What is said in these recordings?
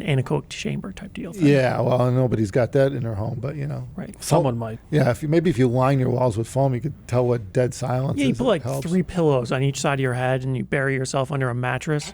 an anechoic chamber type deal thing. Yeah, well, nobody's got that in their home, but Right. Someone might. Yeah, maybe if you line your walls with foam, you could tell what dead silence is. Yeah, you put like helps. 3 pillows on each side of your head and you bury yourself under a mattress.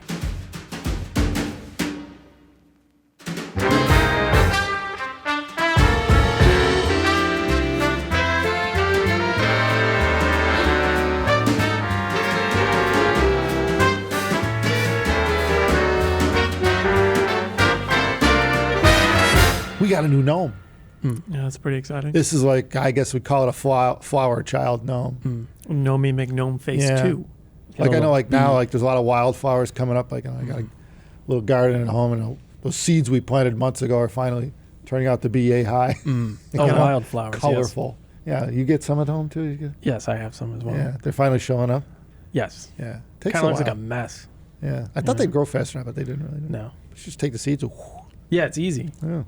We got a new gnome. Yeah, that's pretty exciting. This is like, I guess we call it a flower child gnome. Gnomey McGnome Face Yeah. 2. Like I know, like now, like there's a lot of wildflowers coming up. Like I got a little garden at home, and those seeds we planted months ago are finally turning out to be yay high. Oh, You know, wildflowers. colorful. Yeah, you get some at home too. You get, Yes, I have some as well. yeah, they're finally showing up. Yes. Yeah, takes Kind a of looks while. like a mess. Yeah, I thought they'd grow faster, but they didn't really. No. Just take the seeds. And Yeah, it's easy. yeah.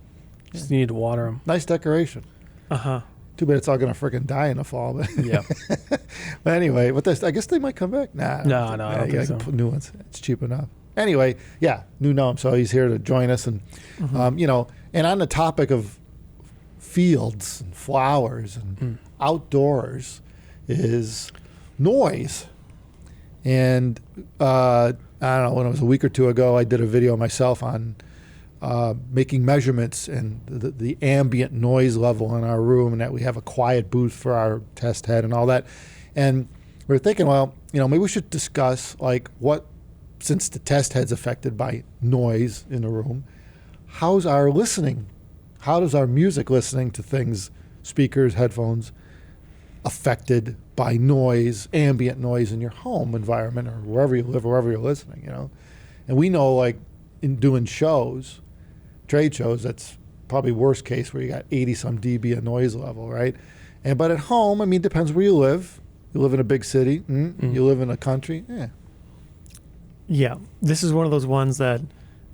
Just need to water them. Nice decoration. Uh-huh. Too bad it's all gonna freaking die in the fall. But, Yeah. but anyway, I guess they might come back. Nah. No, I don't you think so. put new ones. It's cheap enough. Anyway, yeah, new gnome. So he's here to join us, and you know, and on the topic of fields and flowers and outdoors is noise. And I don't know, when it was a week or two ago, I did a video myself on making measurements and the ambient noise level in our room, and that we have a quiet booth for our test head and all that. And we were thinking, well, you know, maybe we should discuss like since the test head's affected by noise in the room, how's our listening? How does our music listening to things, speakers, headphones, affected by noise, ambient noise in your home environment or wherever you live, wherever you're listening, you know? And we know, like, in doing shows, trade shows, that's probably worst case where you got 80-some dB of noise level, right? But at home, I mean, depends where you live. You live in a big city. You live in a country. Yeah. Yeah, this is one of those ones that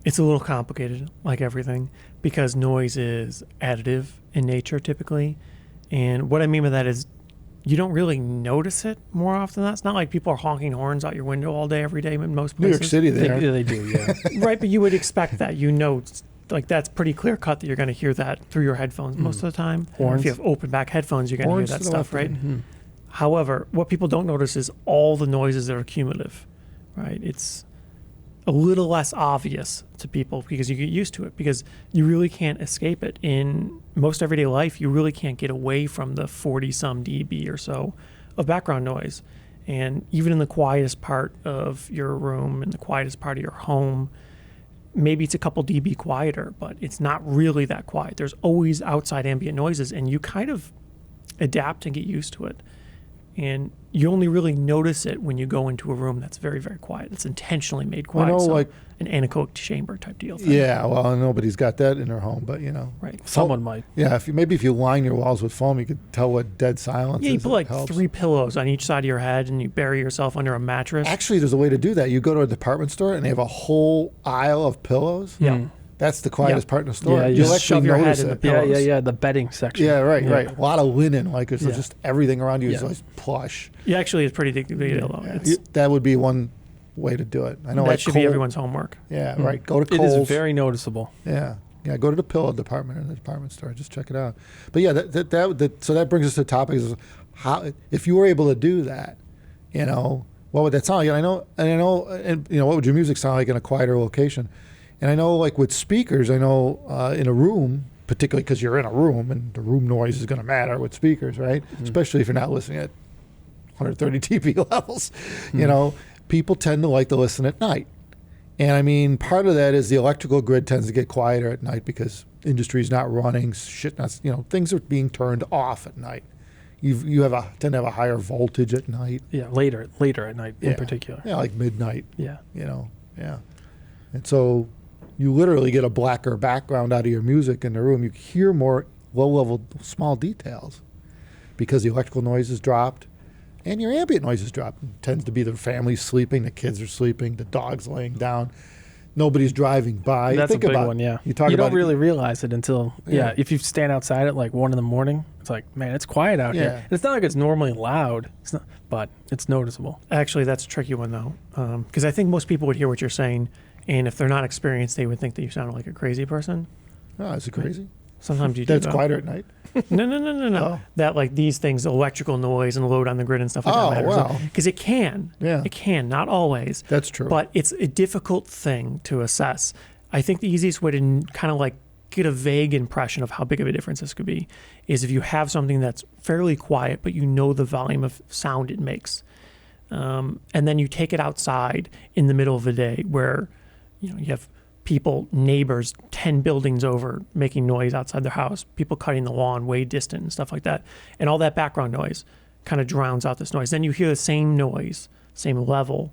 it's a little complicated, like everything, because noise is additive in nature typically. And what I mean by that is you don't really notice it more often than that. It's not like people are honking horns out your window all day, every day in most New places. York City, they are. They do, yeah. Right, but you would expect that. You know, like that's pretty clear cut that you're going to hear that through your headphones most of the time. Horns. If you have open back headphones, you're going to hear Horns that to the stuff, left, right? However, what people don't notice is all the noises that are cumulative, right? It's a little less obvious to people because you get used to it, because you really can't escape it. In most everyday life, you really can't get away from the 40-some dB or so of background noise. And even in the quietest part of your room, in the quietest part of your home, maybe it's a couple dB quieter, but it's not really that quiet. There's always outside ambient noises, and you kind of adapt and get used to it. And you only really notice it when you go into a room that's very, very quiet. It's intentionally made quiet. know, so like- an anechoic chamber type deal thing. Yeah, well, nobody's got that in their home, but, you know. Right. Someone might. Yeah, maybe if you line your walls with foam, you could tell what dead silence Yeah, you is. put It like helps. 3 pillows on each side of your head and you bury yourself under a mattress. Actually, there's a way to do that. You go to a department store and they have a whole aisle of pillows. Yeah. That's the quietest Yeah. part in the store. Yeah, you You'll just actually shove your head notice in the it. pillow. Yeah, the bedding section. Yeah, right. A lot of linen, like it's Yeah. just everything around you is Yeah. always plush. Yeah, actually, it's pretty big deal though. Yeah. It's, That would be one way to do it. I know, that like should be Kohl- everyone's homework. Yeah, right. Go to It Kohl's. is very noticeable. Yeah, go to the pillow department in the department store. Just check it out. But yeah, so that brings us to the topic is how, if you were able to do that, you know, what would that sound like? And you know, what would your music sound like in a quieter location? And I know, like with speakers, I know in a room, particularly because you're in a room and the room noise is going to matter with speakers, right? Especially if you're not listening at 130 dB levels. You know, people tend to like to listen at night. And I mean, part of that is the electrical grid tends to get quieter at night because industry's not running, things are being turned off at night. You tend to have a higher voltage at night. Yeah, later at night in particular. Yeah, like midnight. Yeah. You know, yeah. And so you literally get a blacker background out of your music in the room. You hear more low-level, small details because the electrical noise is dropped and your ambient noise is dropped. It tends to be the family sleeping, the kids are sleeping, the dog's laying down, nobody's driving by. That's Think a big about, one, yeah. You talk You about don't really realize it until, Yeah. if you stand outside at like 1 a.m, it's like, man, it's quiet out Yeah. here. And it's not like it's normally loud, it's not, but it's noticeable. Actually, that's a tricky one though, because I think most people would hear what you're saying And if they're not experienced, they would think that you sound like a crazy person. Oh, is it crazy? Sometimes you do. That's though. quieter at night. No. Oh. That like these things, electrical noise and load on the grid and stuff like Oh, that. wow. Because it can. Yeah. It can, not always. That's true. But it's a difficult thing to assess. I think the easiest way to kind of like get a vague impression of how big of a difference this could be is if you have something that's fairly quiet, but you know the volume of sound it makes. And then you take it outside in the middle of the day where, you have people, neighbors, 10 buildings over making noise outside their house, people cutting the lawn way distant and stuff like that. And all that background noise kind of drowns out this noise. Then you hear the same noise, same level,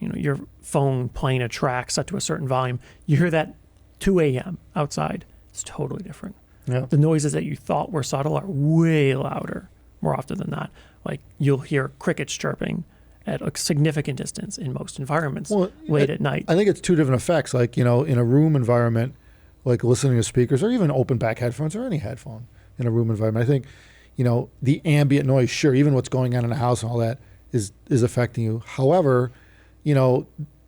your phone playing a track set to a certain volume. You hear that 2 a.m. outside. It's totally different. Yeah. The noises that you thought were subtle are way louder more often than not. Like you'll hear crickets chirping at a significant distance in most environments late at night. I think it's two different effects. Like, in a room environment, like listening to speakers or even open back headphones or any headphone in a room environment, I think, the ambient noise, sure, even what's going on in the house and all that is affecting you. However,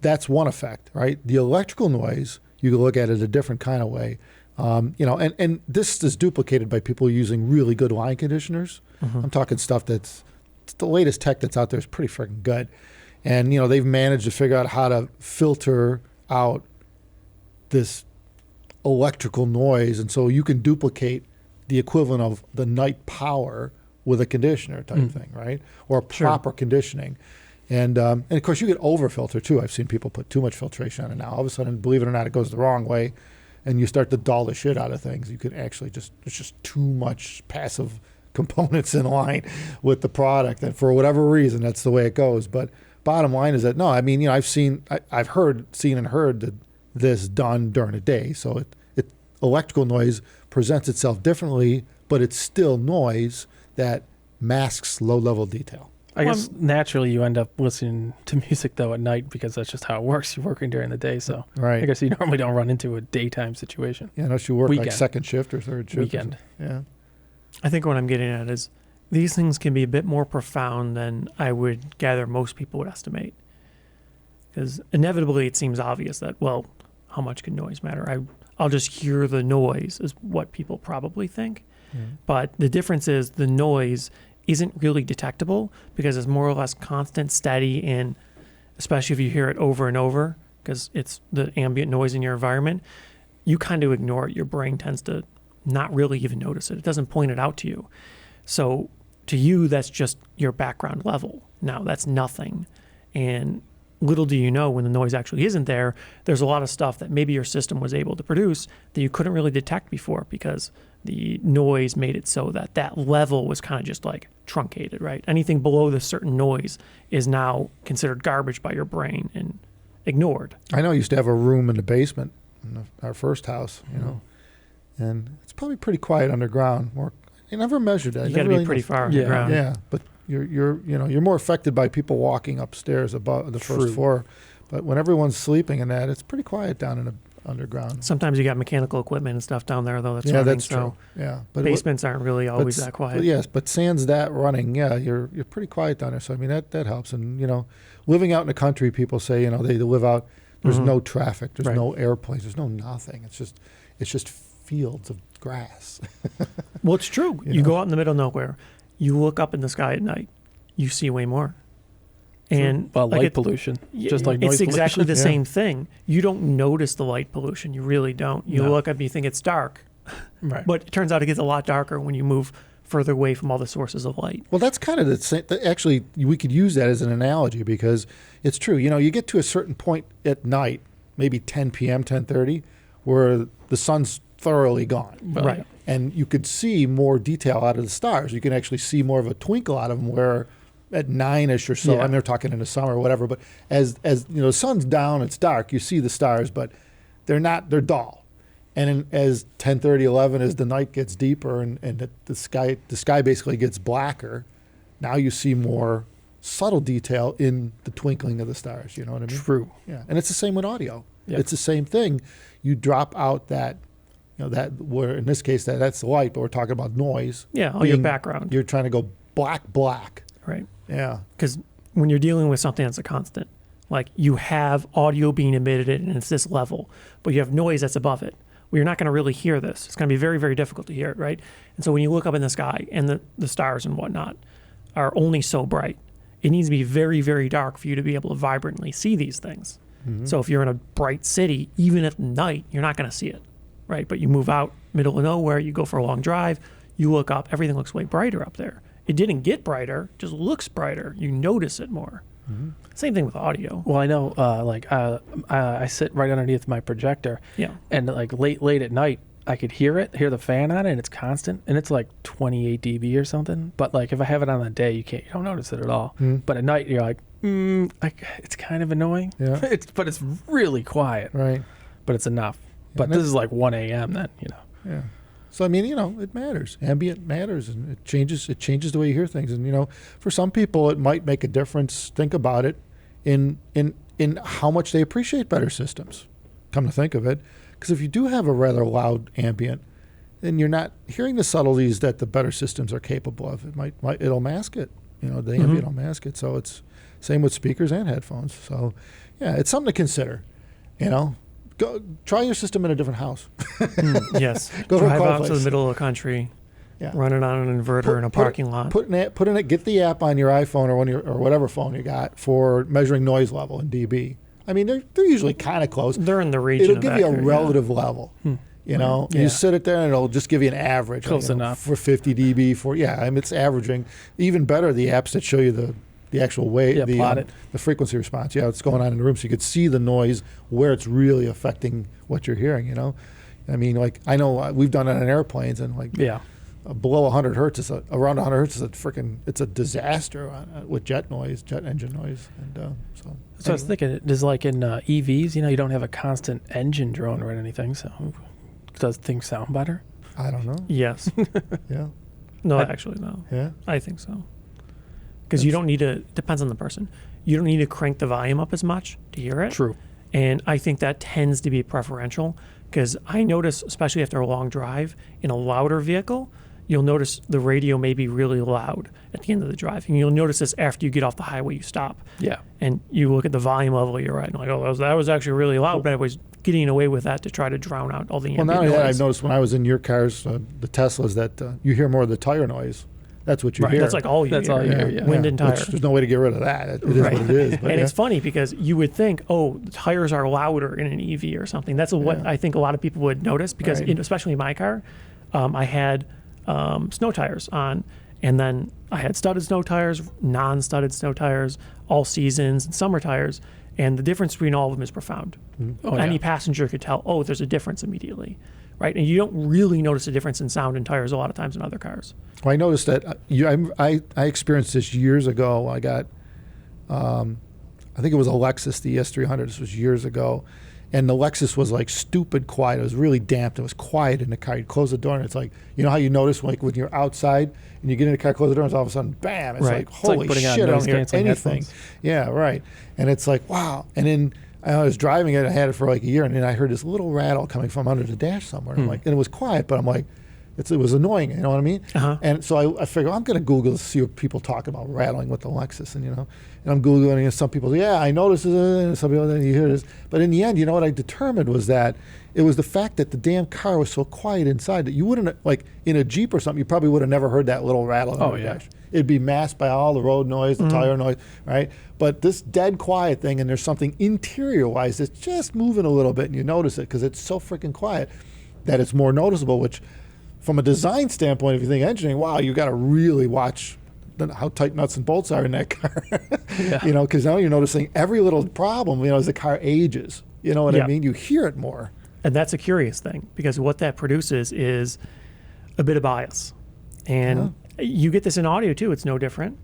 that's one effect, right? The electrical noise, you can look at it a different kind of way. And this is duplicated by people using really good line conditioners. Mm-hmm. I'm talking stuff it's the latest tech that's out there is pretty freaking good. And, they've managed to figure out how to filter out this electrical noise. And so you can duplicate the equivalent of the night power with a conditioner type thing, right? Or proper conditioning. And of course, you get over-filter, too. I've seen people put too much filtration on it now. All of a sudden, believe it or not, it goes the wrong way. And you start to dull the shit out of things. You can actually it's just too much passive components in line with the product. And for whatever reason, that's the way it goes. But bottom line is that, no, I mean, I've seen and heard this done during the day. So electrical noise presents itself differently, but it's still noise that masks low-level detail. I guess naturally you end up listening to music though at night because that's just how it works. You're working during the day, so Right. I guess you normally don't run into a daytime situation. Yeah, unless you work like Weekend. second shift or third shift. Weekend. Yeah. I think what I'm getting at is these things can be a bit more profound than I would gather most people would estimate. Because inevitably it seems obvious that, well, how much can noise matter? I'll just hear the noise is what people probably think. But the difference is the noise isn't really detectable because it's more or less constant, steady, and especially if you hear it over and over because it's the ambient noise in your environment, you kind of ignore it. Your brain tends to not really even notice it. It doesn't point it out to you. So to you, that's just your background level. Now, that's nothing. And little do you know, when the noise actually isn't there, there's a lot of stuff that maybe your system was able to produce that you couldn't really detect before because the noise made it so that that level was kind of just like truncated, right? Anything below this certain noise is now considered garbage by your brain and ignored. I know I used to have a room in the basement in our first house, and it's probably pretty quiet underground. I never measured that. You got to be pretty far underground. Yeah, but you're more affected by people walking upstairs above the first floor. But when everyone's sleeping in that, it's pretty quiet down in the underground. Sometimes you got mechanical equipment and stuff down there, though. That's yeah, running, that's so true. Yeah, but basements aren't really always that quiet. But yes, but sans that running, yeah, you're pretty quiet down there. So I mean that helps. And living out in the country, people say they live out. There's no traffic. There's no airplanes. There's no nothing. It's just fields of grass. Well, it's true. You go out in the middle of nowhere. You look up in the sky at night. You see way more. And light pollution, just like noise it's exactly pollution. the same thing. You don't notice the light pollution. You really don't. You look up, you think it's dark, Right. but it turns out it gets a lot darker when you move further away from all the sources of light. Well, that's kind of the same. Actually, we could use that as an analogy because it's true. You get to a certain point at night, maybe 10 p.m., 10:30, where the sun's thoroughly gone. Right. And you could see more detail out of the stars. You can actually see more of a twinkle out of them where at 9-ish or so, Yeah. and they're talking in the summer or whatever, but as the sun's down, it's dark, you see the stars, but they're dull. And as 10:30, 11, as the night gets deeper and the sky basically gets blacker, now you see more subtle detail in the twinkling of the stars. You know what I mean? True. Yeah. And it's the same with audio. Yeah. It's the same thing. You drop out that, that where in this case that's the light, but we're talking about noise. Yeah, all your background. You're trying to go black. Right. Yeah. Because when you're dealing with something that's a constant, Like you have audio being emitted and it's this level, but you have noise that's above it. Well, you're not going to really hear this. It's going to be very, very difficult to hear it, right? And so when you look up in the sky and the stars and whatnot are only so bright, it needs to be very, very dark for you to be able to vibrantly see these things. So if you're in a bright city, even at night, you're not going to see it, right? But you move out middle of nowhere, you go for a long drive, you look up, everything looks way brighter up there. It didn't get brighter, just looks brighter. You notice it more. Same thing with audio. Well, I know, I sit right underneath my projector, Yeah. and like late at night, I could hear the fan on it, and it's constant, and it's like 28 dB or something. But like if I have it on the day, you don't notice it at all. But at night, you're like, it's kind of annoying. Yeah. But it's really quiet. Right. But it's enough. But and this is like 1 a.m. then, Yeah. So I mean, it matters. Ambient matters, and it changes the way you hear things. And for some people, it might make a difference. Think about it, in how much they appreciate better systems. Come to think of it, because if you do have a rather loud ambient, then you're not hearing the subtleties that the better systems are capable of. It'll mask it. The ambient will mask it. So it's same with speakers and headphones. So yeah, it's something to consider. Go try your system in a different house. Yes. Go to a Drive quiet out to the place. middle of the country, Yeah. run it on an inverter in a parking lot. Put in it. Get the app on your iPhone or whatever phone you got for measuring noise level in dB. I mean, they're usually kind of close. They're in the region. It'll of give you a accurate, relative level. Yeah. You sit it there and it'll just give you an average. Close enough. For 50 dB. I mean, it's averaging. Even better, the apps that show you the actual way, Yeah, plot it. the frequency response. Yeah, what's going on in the room, so you could see the noise where it's really affecting what you're hearing. I mean, like I know we've done it on airplanes, and like Yeah. below 100 hertz around 100 hertz is it's a disaster with jet engine noise, and so. So I was thinking, does like in EVs, you don't have a constant engine drone or anything, so does things sound better? I don't know. Yes. Yeah, No, actually, no. yeah. I think so. Because you don't need to, depends on the person. You don't need to crank the volume up as much to hear it. True. And I think that tends to be preferential because I notice, especially after a long drive, in a louder vehicle, you'll notice the radio may be really loud at the end of the drive. And you'll notice this after you get off the highway, you stop. Yeah. And you look at the volume level you're at, and like, oh, that was actually really loud, but I was getting away with that to try to drown out all the Well, ambient not only that, noise. I've noticed when I was in your cars, the Teslas, that you hear more of the tire noise. That's what you Right, hear. that's like all you That's hear. all you hear, yeah. Wind and tire. Which, there's no way to get rid of that. It is Right. what it is. But And yeah. it's funny because you would think, oh, the tires are louder in an EV or something. That's what Yeah. I think a lot of people would notice because, Right. especially in my car, I had snow tires on, and then I had studded snow tires, non-studded snow tires, all seasons, and summer tires, and the difference between all of them is profound. Oh, Any yeah. passenger could tell, oh, there's a difference immediately, right? And you don't really notice a difference in sound in tires a lot of times in other cars. Well, I noticed that I experienced this years ago. I got, I think it was a Lexus, the ES300. This was years ago. And the Lexus was like stupid quiet. It was really damp. It was quiet in the car. You'd close the door and it's like, you know how you notice like when you're outside and you get in the car, close the door, and all of a sudden, bam, it's Right. like, It's like holy putting on shit, I don't hear noise-canceling anything. headphones. Yeah, right. And it's like, wow. And then I was driving it. I had it for like a year. And then I heard this little rattle coming from under the dash somewhere. I'm like, and it was quiet, but I'm like, it was annoying. You know what I mean? Uh-huh. And so I figure I'm going to Google to see what people talk about rattling with the Lexus, and I'm Googling, and some people say, yeah, I noticed it, and some people, then you hear this. But in the end, you know what I determined was that it was the fact that the damn car was so quiet inside that you wouldn't, like in a Jeep or something, you probably would have never heard that little rattle. Oh, the yeah. dash. It'd be masked by all the road noise, the tire noise, right? But this dead quiet thing, and there's something interior-wise that's just moving a little bit, and you notice it because it's so freaking quiet that it's more noticeable, which from a design standpoint, if you think engineering, wow, you got to really watch how tight nuts and bolts are in that car. Yeah. Because now you're noticing every little problem, as the car ages. You know what I Yeah. mean? You hear it more. And that's a curious thing because what that produces is a bit of bias. And you get this in audio too, it's no different.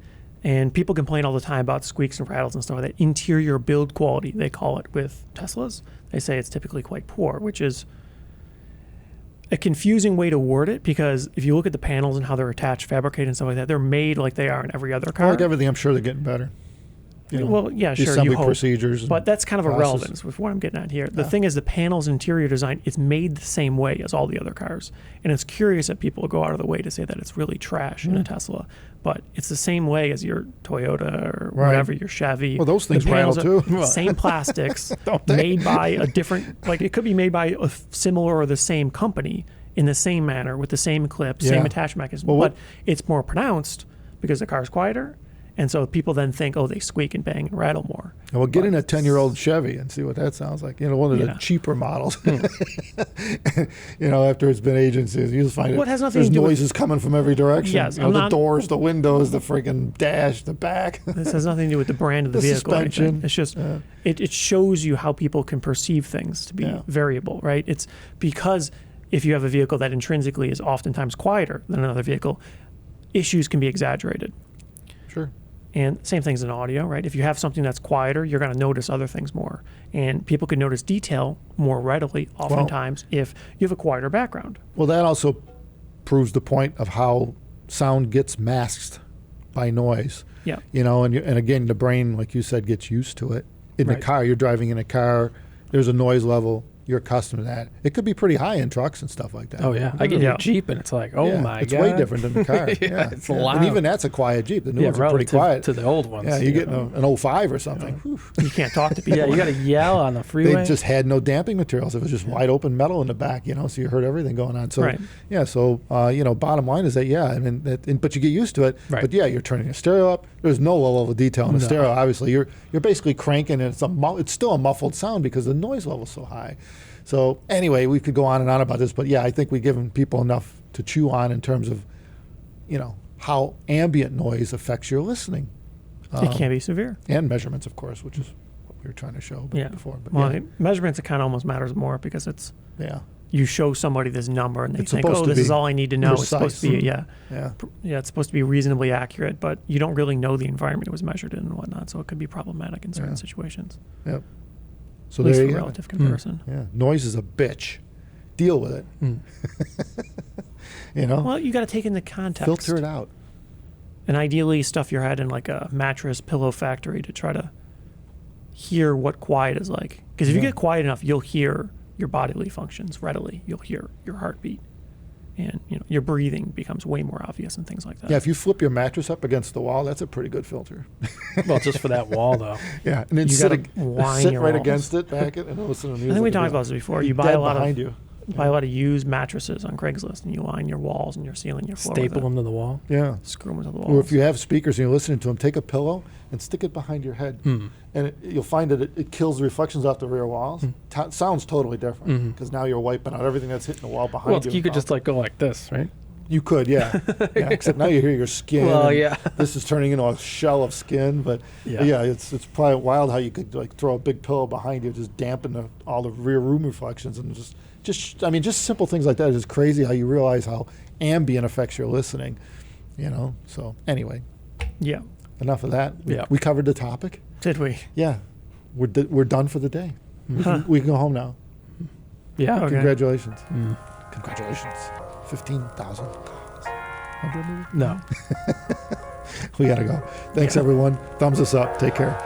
And people complain all the time about squeaks and rattles and stuff like that. Interior build quality, they call it with Teslas. They say it's typically quite poor, which is a confusing way to word it because if you look at the panels and how they're attached, fabricated and stuff like that, they're made like they are in every other car. Like everything, I'm sure they're getting better. You know, Well, yeah, the sure, assembly you hope. procedures. and But that's kind of process. irrelevant with what I'm getting at here. The Yeah. thing is, the panel's interior design is made the same way as all the other cars, and it's curious that people go out of the way to say that it's really trash in a Tesla. But it's the same way as your Toyota or Right. whatever, your Chevy. Well, those The things rattle panels too. are same plastics, Don't they? made by a different. Like it could be made by a similar or the same company in the same manner with the same clip, Yeah. same attachment mechanism. Well, what- but it's more pronounced because the car's quieter. And so people then think, oh, they squeak and bang and rattle more. And we'll get But in a 10-year-old Chevy and see what that sounds like. You know, one of the Yeah. cheaper models. You know, after it's been agencies, you'll find Well, it has nothing there's to do with- noises coming from every direction. Yes, you know, I'm the not- doors, the windows, the freaking dash, the back. This has nothing to do with the brand of the, The vehicle. Or anything. suspension. It's just Yeah. it shows you how people can perceive things to be Yeah. variable, right? It's because if you have a vehicle that intrinsically is oftentimes quieter than another vehicle, issues can be exaggerated. Sure. And same things in audio, right? If you have something that's quieter, you're going to notice other things more. And people can notice detail more readily, oftentimes, if you have a quieter background. Well, that also proves the point of how sound gets masked by noise. Yeah. You know, and again, the brain, like you said, gets used to it. In the Right. car, you're driving in a car, there's a noise level, you're accustomed to that. It could be pretty high in trucks and stuff like that. Oh yeah, I get Yeah. your Jeep and it's like, oh Yeah, my it's god, way different than the car. Yeah, it's And loud. even that's a quiet Jeep. The new Yeah, ones are pretty relative quiet. to the old ones. Yeah, you're getting an 05 or something. Whew. You can't talk to people. Yeah, you got to yell on the freeway. They just had no damping materials. It was just wide open metal in the back, you know, so you heard everything going on. So, Right. yeah, so, you know, bottom line is that, yeah, I mean, but you get used to it. Right. But, yeah, you're turning your stereo up. There's no level of detail in the No. stereo, obviously. You're basically cranking, and it's still a muffled sound because the noise level's so high. So, anyway, we could go on and on about this, but, yeah, I think we've given people enough to chew on in terms of, you know, how ambient noise affects your listening. It can be severe. And measurements, of course, which is what we were trying to show Yeah. before. But Well, yeah, measurements, it kind of almost matters more because it's yeah, you show somebody this number and they It's think, supposed oh, to this is be all I need to know. It's supposed to be, precise. yeah, yeah. it's supposed to be reasonably accurate, but you don't really know the environment it was measured in and whatnot, so it could be problematic in certain Yeah. situations. Yep. So At least there for you go. relative comparison. Yeah, noise is a bitch. Deal with it. Mm. You know, Well, you got to take into context. filter it out. And ideally, stuff your head in like a mattress pillow factory to try to hear what quiet is like. Because if you Yeah. get quiet enough, you'll hear your bodily functions readily. You'll hear your heartbeat, and you know your breathing becomes way more obvious and things like that. Yeah, if you flip your mattress up against the wall, that's a pretty good filter. Well, just for that wall though. Yeah, and then You sit, gotta whine sit your right walls. against it, back it, and listen to music. I think we talked again. about this before. Be You buy dead a lot behind of you. buy a lot of used mattresses on Craigslist, and you line your walls and your ceiling, your floor. with Staple it. them to the wall. Yeah. Screw them to the walls. Or if you have speakers and you're listening to them, take a pillow and stick it behind your head. Mm. And you'll find that it kills the reflections off the rear walls. Sounds totally different because now you're wiping out everything that's hitting the wall behind Well, you. you could just like go like this, right? You could, yeah. Yeah, except now you hear your skin. Well, and yeah. This is turning into a shell of skin, but Yeah. it's probably wild how you could like throw a big pillow behind you, just dampen all the rear room reflections, and just simple things like that. It's just crazy how you realize how ambient affects your listening. You know. So anyway, yeah. enough of that. Yeah. We covered the topic. Did we? Yeah, we're done for the day. Huh. We can go home now. Yeah. Okay. Congratulations. Mm. Congratulations. 15,000. No. We gotta go. Thanks, everyone. Thumbs us up. Take care.